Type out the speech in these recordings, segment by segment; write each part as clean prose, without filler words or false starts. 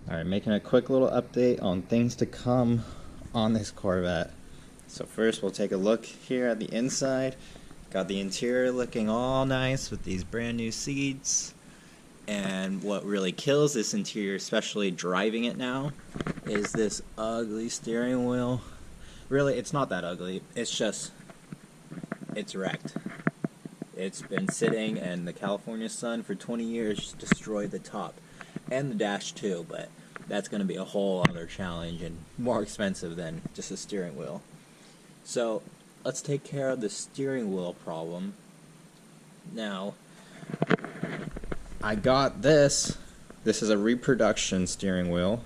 Alright, making a quick little update on things to come on this Corvette. So first we'll take a look here at the inside. Got the interior looking all nice with these brand new seats. And what really kills this interior, especially driving it now, is this ugly steering wheel. Really, it's not that ugly. It's just, it's wrecked. It's been sitting in the California sun for 20 years, destroyed the top. And the dash too, but that's going to be a whole other challenge and more expensive than just a steering wheel. So let's take care of the steering wheel problem. Now, I got this. This is a reproduction steering wheel,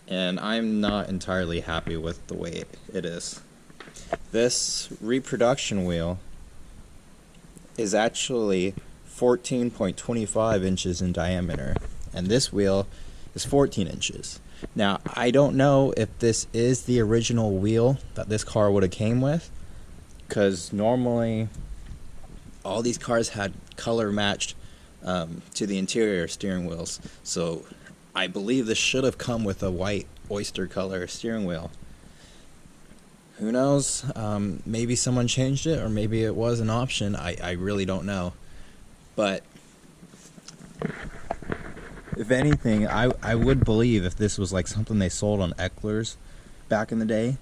and I'm not entirely happy with the way it is. This reproduction wheel is actually 14.25 inches in diameter, and this wheel is 14 inches. Now, I don't know if this is the original wheel that this car would have came with, because normally all these cars had color matched to the interior steering wheels, so I believe this should have come with a white oyster color steering wheel. Who knows? Maybe someone changed it, or maybe it was an option. I really don't know. But if anything, I would believe if this was like something they sold on Eckler's back in the day.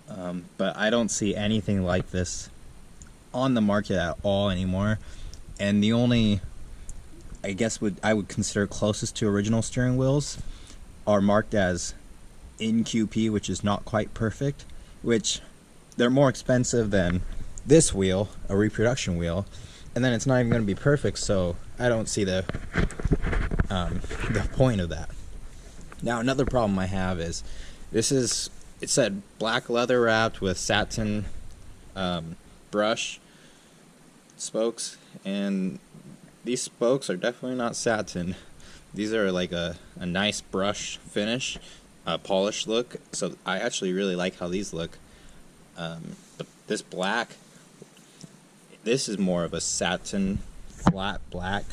But I don't see anything like this on the market at all anymore. And the only, I guess, I would consider closest to original steering wheels are marked as in QP, which is not quite perfect, which they're more expensive than this wheel, a reproduction wheel. And then it's not even going to be perfect, so I don't see the point of that. Now, another problem I have is it said black leather wrapped with satin brush spokes, and these spokes are definitely not satin. These are like a nice brush finish, polished look, so I actually really like how these look. But this black, this is more of a satin flat black.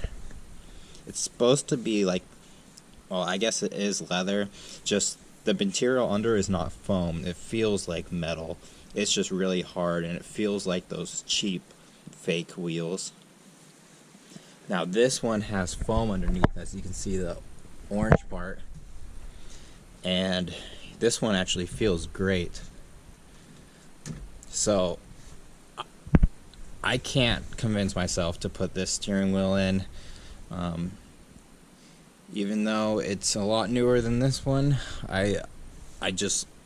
It's supposed to be like, well, I guess it is leather, just the material under is not foam. It feels like metal. It's just really hard, and it feels like those cheap fake wheels. Now this one has foam underneath, as you can see the orange part, and this one actually feels great. So I can't convince myself to put this steering wheel in, even though it's a lot newer than this one. I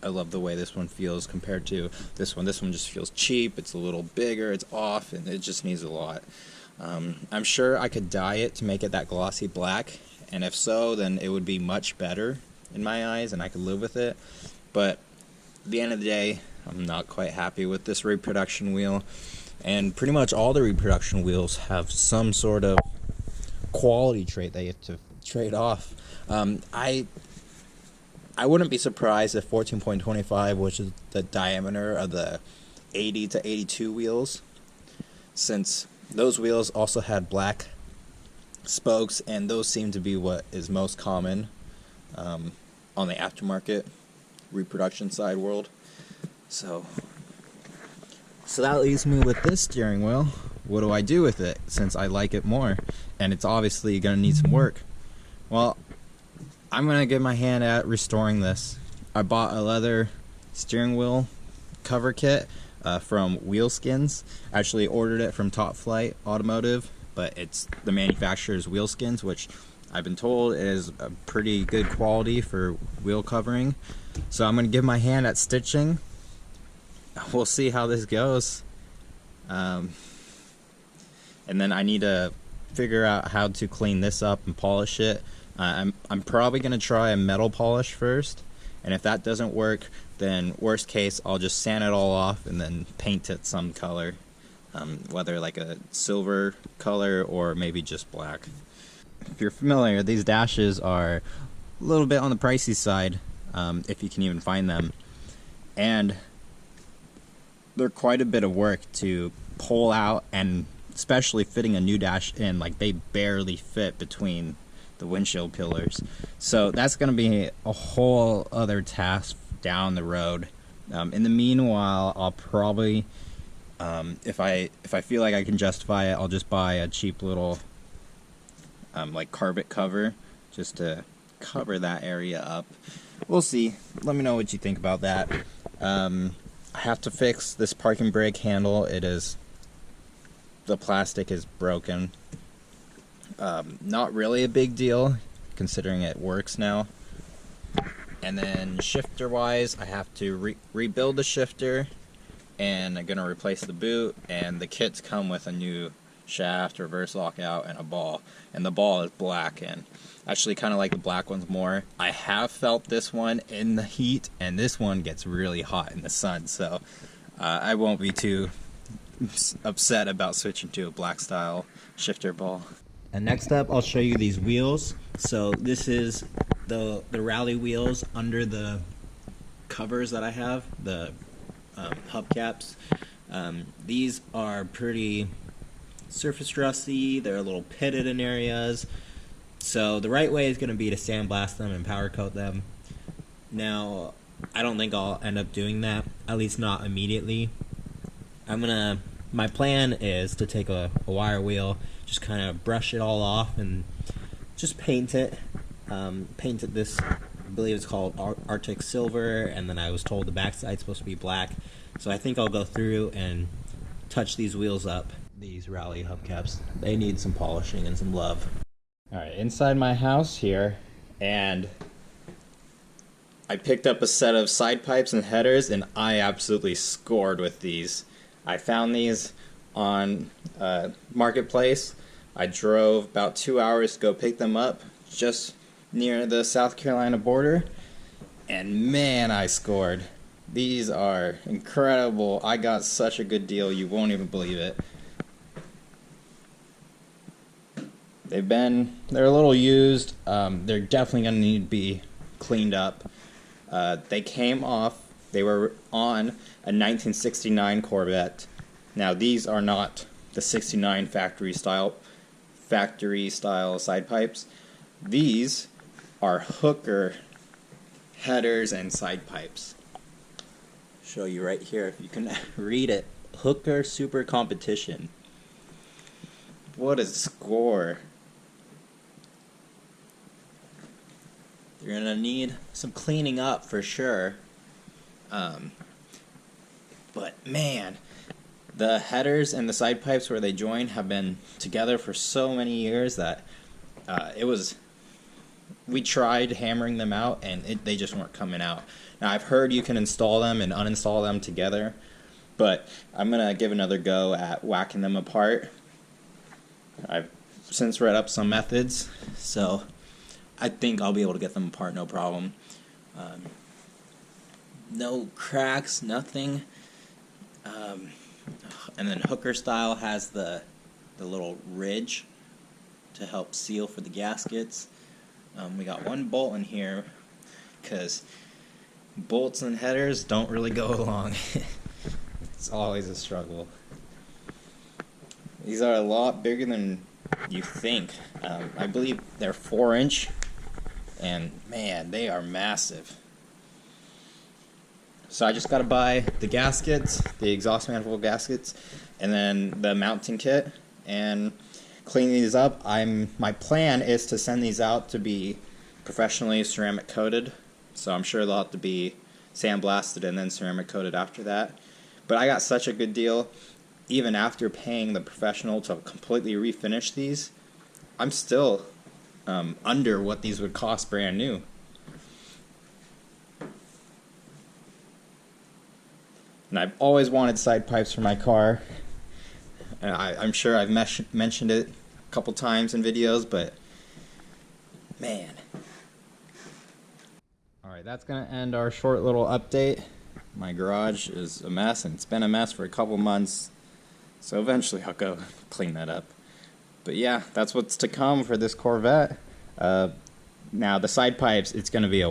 love the way this one feels compared to this one. This one just feels cheap. It's a little bigger, it's off, and it just needs a lot. I'm sure I could dye it to make it that glossy black, and if so, then it would be much better in my eyes and I could live with it. But at the end of the day, I'm not quite happy with this reproduction wheel. And pretty much all the reproduction wheels have some sort of quality trait they have to trade off. I wouldn't be surprised if 14.25, which is the diameter of the 80 to 82 wheels, since those wheels also had black spokes, and those seem to be what is most common on the aftermarket reproduction side world. So that leaves me with this steering wheel. What do I do with it, since I like it more? And it's obviously going to need some work. Well, I'm going to get my hand at restoring this. I bought a leather steering wheel cover kit from Wheelskins. I actually ordered it from Top Flight Automotive, but it's the manufacturer's Wheelskins, which I've been told is a pretty good quality for wheel covering. So I'm going to give my hand at stitching. We'll see how this goes. And then I need to figure out how to clean this up and polish it. I'm probably going to try a metal polish first, and if that doesn't work, then worst case I'll just sand it all off and then paint it some color, whether like a silver color or maybe just black. If you're familiar, these dashes are a little bit on the pricey side, if you can even find them, and they're quite a bit of work to pull out, and especially fitting a new dash in, like they barely fit between the windshield pillars. So that's going to be a whole other task down the road. In the meanwhile, I'll probably, if I feel like I can justify it, I'll just buy a cheap little like carpet cover just to cover that area up. We'll see. Let me know what you think about that. I have to fix this parking brake handle. The plastic is broken. Not really a big deal considering it works now. And then shifter wise, I have to rebuild the shifter, and I'm gonna replace the boot, and the kits come with a new shaft, reverse lockout, and a ball. And the ball is black, and actually kind of like the black ones more. I have felt this one in the heat, and this one gets really hot in the sun, so I won't be too upset about switching to a black style shifter ball. And next up, I'll show you these wheels. So this is the rally wheels under the covers that I have, the hubcaps. These are pretty surface rusty. They're a little pitted in areas. So the right way is going to be to sandblast them and powder coat them. Now, I don't think I'll end up doing that, at least not immediately. My plan is to take a wire wheel, just kind of brush it all off and just paint it. Paint it this, I believe it's called Arctic Silver, and then I was told the backside's supposed to be black. So I think I'll go through and touch these wheels up. These rally hubcaps, they need some polishing and some love. Alright, inside my house here, and I picked up a set of side pipes and headers, and I absolutely scored with these. I found these on Marketplace. I drove about 2 hours to go pick them up just near the South Carolina border, and man, I scored. These are incredible. I got such a good deal, you won't even believe it. They're a little used. They're definitely going to need to be cleaned up. They were on a 1969 Corvette. Now these are not the 69 factory style side pipes. These are hooker headers and side pipes. Show you right here if you can read it. Hooker Super Competition. What a score. You're gonna need some cleaning up for sure. But man, the headers and the side pipes where they join have been together for so many years that we tried hammering them out and they just weren't coming out. Now I've heard you can install them and uninstall them together, but I'm gonna give another go at whacking them apart. I've since read up some methods, so I think I'll be able to get them apart no problem. No cracks, nothing. And then hooker style has the little ridge to help seal for the gaskets. We got one bolt in here because bolts and headers don't really go along. It's always a struggle. These are a lot bigger than you think. I believe they're 4-inch, and man, they are massive. So I just got to buy the gaskets, the exhaust manifold gaskets, and then the mounting kit, and clean these up. My plan is to send these out to be professionally ceramic coated, so I'm sure they'll have to be sandblasted and then ceramic coated after that. But I got such a good deal, even after paying the professional to completely refinish these, I'm still under what these would cost brand new. And I've always wanted side pipes for my car. And I'm sure I've mentioned it a couple times in videos, but man. Alright, that's going to end our short little update. My garage is a mess, and it's been a mess for a couple months, so eventually I'll go clean that up. But yeah, that's what's to come for this Corvette. Now the side pipes, it's going to be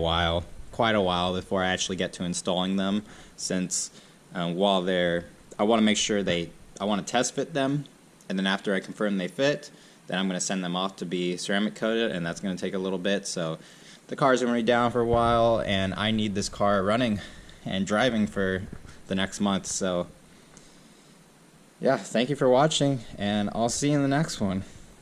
quite a while before I actually get to installing them, since while I want to make sure I want to test fit them, and then after I confirm they fit, Then I'm going to send them off to be ceramic coated, and that's going to take a little bit. So the car's going to be down for a while, and I need this car running and driving for the next month. So yeah, thank you for watching, and I'll see you in the next one.